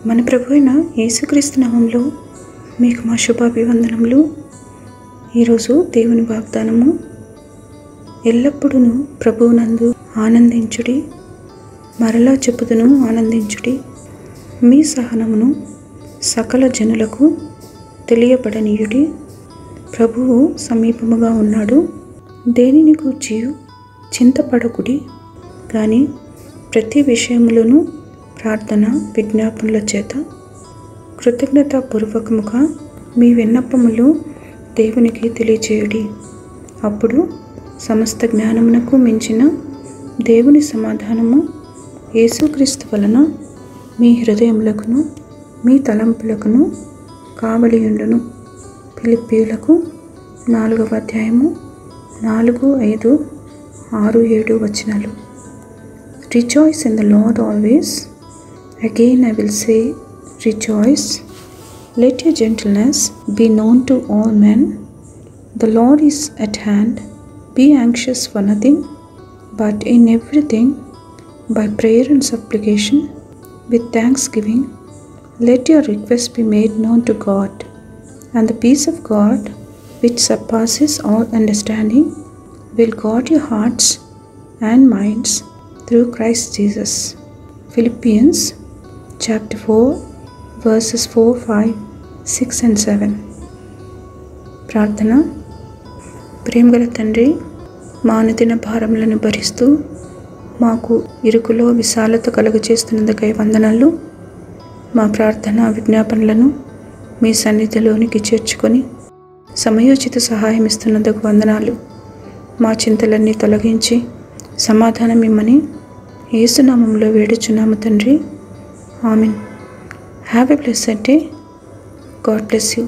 మన ప్రభు అయిన యేసుక్రీస్తు నామములో మీకు మా శుభాభివందనములు. ఈరోజు దేవుని వాగ్దానము, ఎల్లప్పుడూ ప్రభువునందు ఆనందించుడి, మరలా చెప్పుదును ఆనందించుడి. మీ సహనమును సకల జనులకు తెలియబడనీయుడి. ప్రభువు సమీపముగా ఉన్నాడు. దేనిని గూర్చి చింతపడకుడి, కానీ ప్రతి విషయములోనూ ప్రార్థన విజ్ఞాపనల చేత కృతజ్ఞతాపూర్వకముగా మీ విన్నపములు దేవునికి తెలియచేయుడి. అప్పుడు సమస్త జ్ఞానమునకు మించిన దేవుని సమాధానము యేసుక్రీస్తు వలన మీ హృదయములకును మీ తలంపులకును కావలియుండును. ఫిలిప్పీయులకు 4వ అధ్యాయము 4, 5, 6, 7 వచనాలు. Rejoice in the Lord always. Again I will say, rejoice. Let your gentleness be known to all men. The Lord is at hand. Be anxious for nothing, but in everything, by prayer and supplication, with thanksgiving, let your requests be made known to God. And the peace of God, which surpasses all understanding, will guard your hearts and minds through Christ Jesus. Philippians chapter 4 verses 4, 5, 6 and 7. ప్రార్థన. ప్రేమగల తండ్రి, మా అనుదిన భారములను భరిస్తూ మాకు ఇరుకులో విశాలత కలుగజేస్తున్నందుకై వందనాలు. మా ప్రార్థన విజ్ఞాపనలను మీ సన్నిధిలోనికి చేర్చుకొని సమయోచిత సహాయం ఇస్తున్నందుకు వందనాలు. మా చింతలన్నీ తొలగించి సమాధానం ఇమ్మని యేసునామములో వేడుచున్నాము తండ్రి. ఆమేన్. Have a blessed day. God bless you.